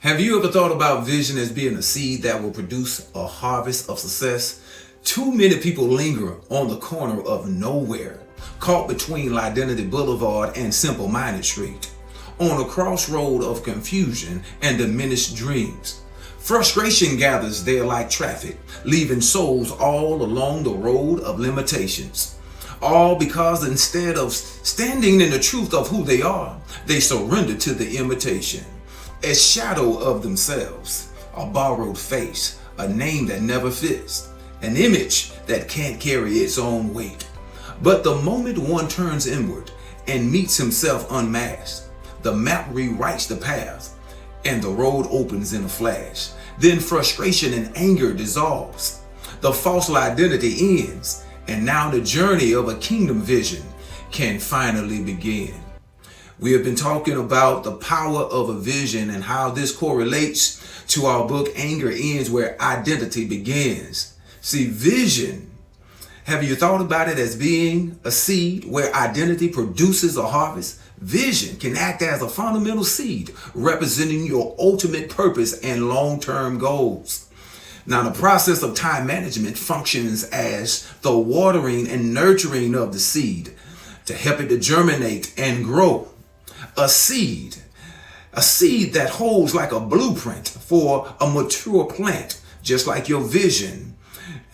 Have you ever thought about vision as being a seed that will produce a harvest of success? Too many people linger on the corner of nowhere, caught between Identity Boulevard and Simple Minded Street, on a crossroad of confusion and diminished dreams. Frustration gathers there like traffic, leaving souls all along the road of limitations. All because instead of standing in the truth of who they are, they surrender to the imitation. A shadow of themselves, a borrowed face, a name that never fits, an image that can't carry its own weight. But the moment one turns inward and meets himself unmasked, the map rewrites the path and the road opens in a flash. Then frustration and anger dissolves. The false identity ends, and now the journey of a kingdom vision can finally begin. We have been talking about the power of a vision and how this correlates to our book, Anger Ends Where Identity Begins. See, vision, have you thought about it as being a seed where identity produces a harvest? Vision can act as a fundamental seed representing your ultimate purpose and long-term goals. Now, the process of time management functions as the watering and nurturing of the seed to help it to germinate and grow. A seed that holds like a blueprint for a mature plant, just like your vision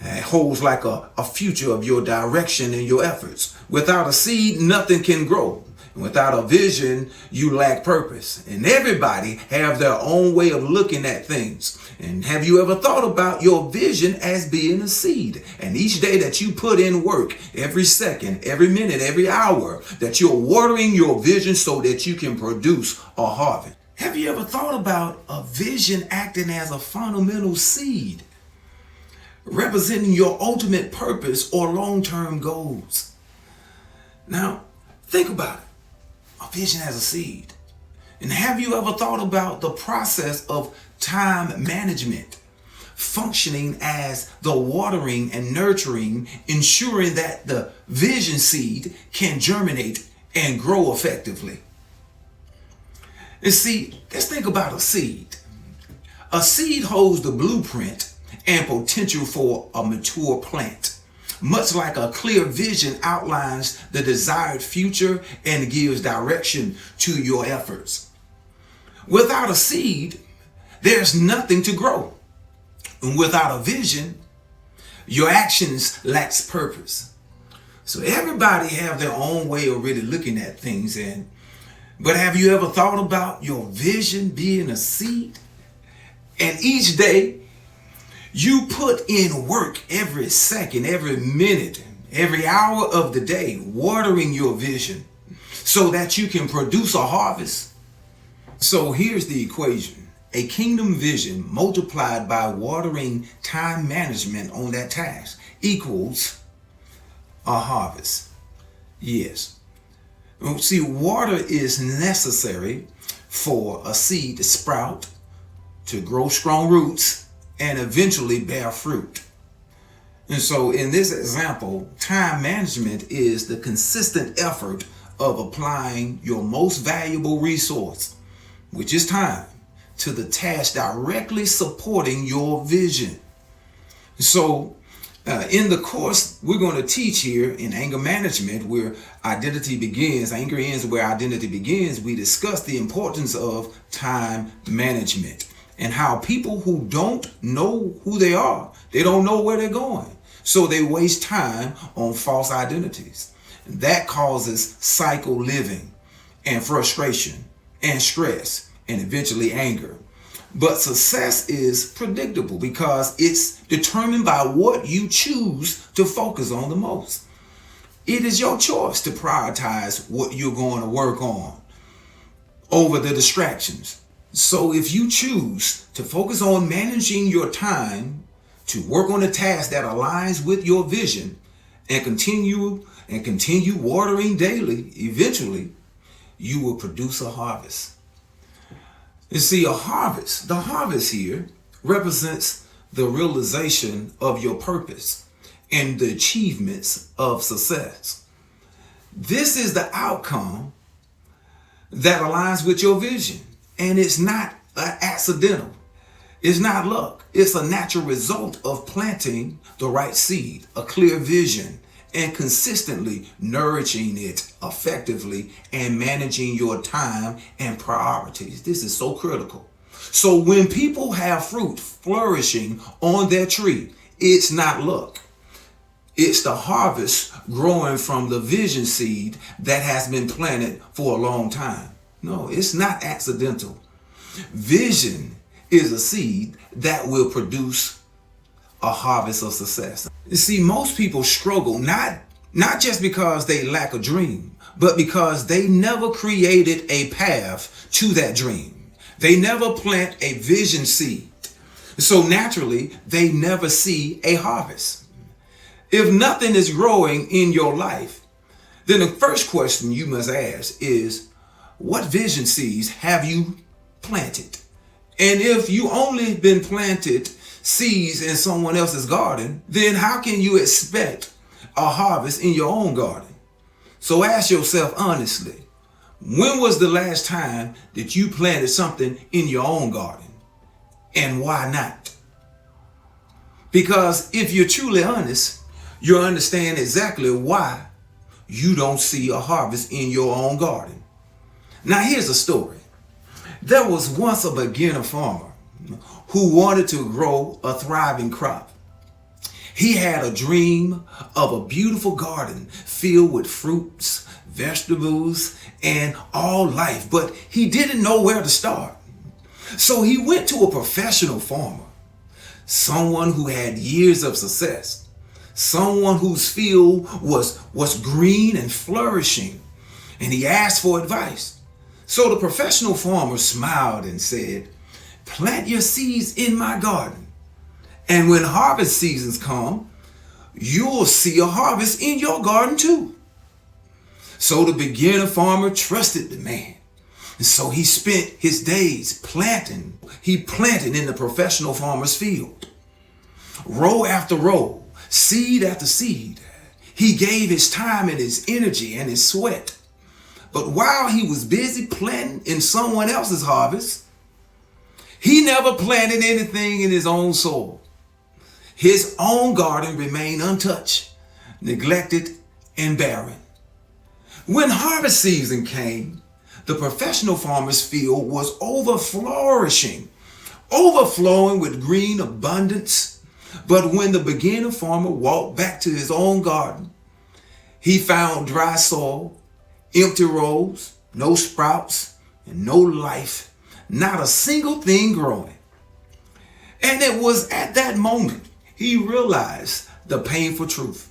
holds like a future of your direction and your efforts. Without a seed, nothing can grow. Without a vision, you lack purpose. And everybody have their own way of looking at things. And have you ever thought about your vision as being a seed? And each day that you put in work, every second, every minute, every hour, that you're watering your vision so that you can produce a harvest. Have you ever thought about a vision acting as a fundamental seed, representing your ultimate purpose or long-term goals? Now, think about it. A vision as a seed. And have you ever thought about the process of time management functioning as the watering and nurturing, ensuring that the vision seed can germinate and grow effectively? And see, let's think about a seed. A seed holds the blueprint and potential for a mature plant. Much like a clear vision outlines the desired future and gives direction to your efforts. Without a seed, there's nothing to grow. And without a vision, your actions lacks purpose. So everybody have their own way of really looking at things. But have you ever thought about your vision being a seed? And each day, you put in work every second, every minute, every hour of the day, watering your vision so that you can produce a harvest. So here's the equation. A kingdom vision multiplied by watering time management on that task equals a harvest. Yes. See, water is necessary for a seed to sprout, to grow strong roots, and eventually bear fruit. And so in this example, time management is the consistent effort of applying your most valuable resource, which is time, to the task directly supporting your vision. So in the course we're going to teach here in anger management, where identity begins, anger ends where identity begins, we discuss the importance of time management. And how people who don't know who they are, they don't know where they're going. So they waste time on false identities. That causes cycle living and frustration and stress and eventually anger. But success is predictable because it's determined by what you choose to focus on the most. It is your choice to prioritize what you're going to work on over the distractions. So if you choose to focus on managing your time to work on a task that aligns with your vision and continue watering daily, eventually you will produce a harvest. You see, the harvest here represents the realization of your purpose and the achievements of success. This is the outcome that aligns with your vision. And it's not accidental. It's not luck. It's a natural result of planting the right seed, a clear vision, and consistently nourishing it effectively and managing your time and priorities. This is so critical. So when people have fruit flourishing on their tree, it's not luck. It's the harvest growing from the vision seed that has been planted for a long time. No, it's not accidental. Vision is a seed that will produce a harvest of success. You see, most people struggle not just because they lack a dream, but because they never created a path to that dream. They never plant a vision seed. So naturally, they never see a harvest. If nothing is growing in your life, then the first question you must ask is, what vision seeds have you planted? And if you only been planted seeds in someone else's garden, then how can you expect a harvest in your own garden? So ask yourself honestly, when was the last time that you planted something in your own garden? And why not? Because if you're truly honest, you'll understand exactly why you don't see a harvest in your own garden. Now here's a story. There was once a beginner farmer who wanted to grow a thriving crop. He had a dream of a beautiful garden filled with fruits, vegetables, and all life, but he didn't know where to start. So he went to a professional farmer, someone who had years of success, someone whose field was green and flourishing, and he asked for advice. So the professional farmer smiled and said, "Plant your seeds in my garden, and when harvest seasons come, you'll see a harvest in your garden too." So the beginner farmer trusted the man. And so he spent his days planting. He planted in the professional farmer's field. Row after row, seed after seed. He gave his time and his energy and his sweat. But while he was busy planting in someone else's harvest, he never planted anything in his own soil. His own garden remained untouched, neglected, and barren. When harvest season came, the professional farmer's field was overflowing with green abundance. But when the beginner farmer walked back to his own garden, he found dry soil, empty rows, no sprouts, and no life, not a single thing growing. And it was at that moment he realized the painful truth.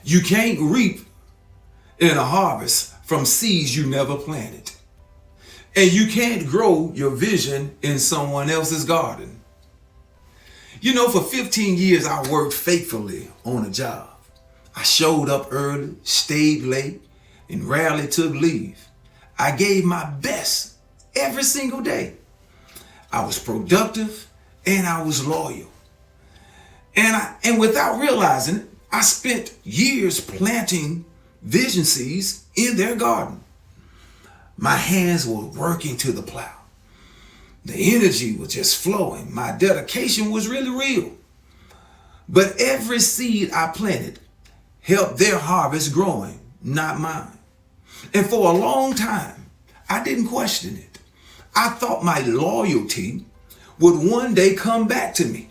You can't reap in a harvest from seeds you never planted. And you can't grow your vision in someone else's garden. You know, for 15 years, I worked faithfully on a job. I showed up early, stayed late, and rarely took leave. I gave my best every single day. I was productive and I was loyal. And without realizing it, I spent years planting vision seeds in their garden. My hands were working to the plow. The energy was just flowing. My dedication was really real. But every seed I planted helped their harvest growing, not mine. And for a long time, I didn't question it. I thought my loyalty would one day come back to me.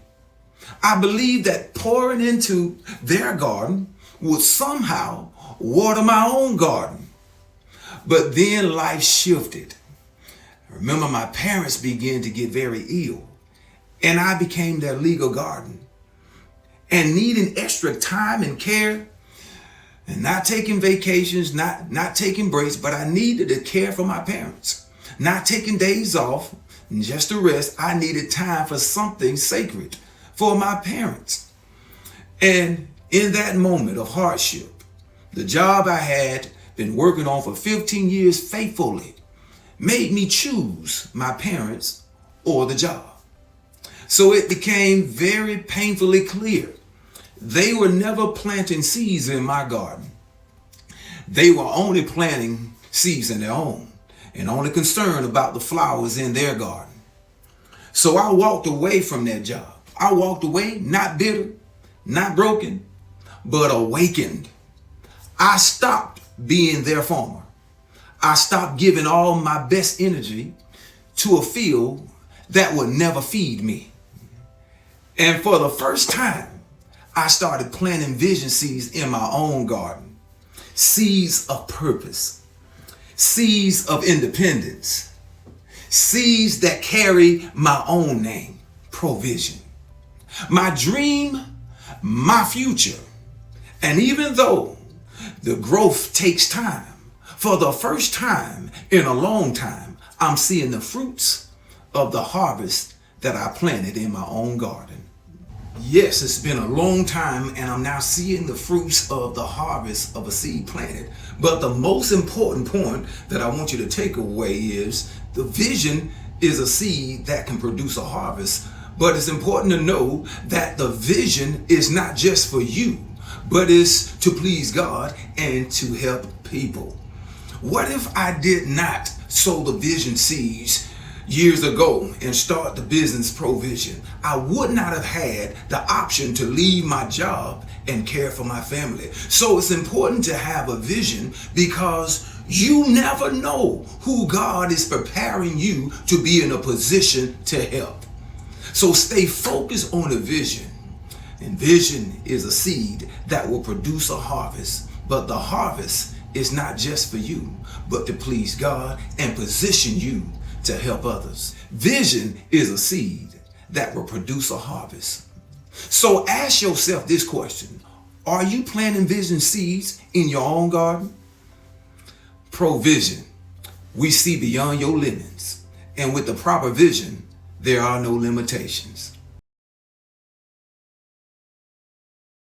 I believed that pouring into their garden would somehow water my own garden. But then life shifted. I remember my parents began to get very ill, and I became their legal guardian. And needing extra time and care, and not taking vacations, not taking breaks, but I needed to care for my parents. Not taking days off, and just to rest, I needed time for something sacred for my parents. And in that moment of hardship, the job I had been working on for 15 years faithfully made me choose my parents or the job. So it became very painfully clear they were never planting seeds in my garden. They were only planting seeds in their own and only concerned about the flowers in their garden. So I walked away from that job. I walked away not bitter, not broken, but awakened. I stopped being their farmer. I stopped giving all my best energy to a field that would never feed me. And for the first time, I started planting vision seeds in my own garden. Seeds of purpose, seeds of independence, seeds that carry my own name, provision. My dream, my future. And even though the growth takes time, for the first time in a long time, I'm seeing the fruits of the harvest that I planted in my own garden. Yes, it's been a long time and I'm now seeing the fruits of the harvest of a seed planted. But the most important point that I want you to take away is the vision is a seed that can produce a harvest. But it's important to know that the vision is not just for you, but is to please God and to help people. What if I did not sow the vision seeds years ago and start the business Provision? I would not have had the option to leave my job and care for my family. So it's important to have a vision because you never know who God is preparing you to be in a position to help. So stay focused on the vision. And vision is a seed that will produce a harvest. But the harvest is not just for you, but to please God and position you to help others. Vision is a seed that will produce a harvest. So ask yourself this question. Are you planting vision seeds in your own garden? Provision. We see beyond your limits. And with the proper vision, there are no limitations.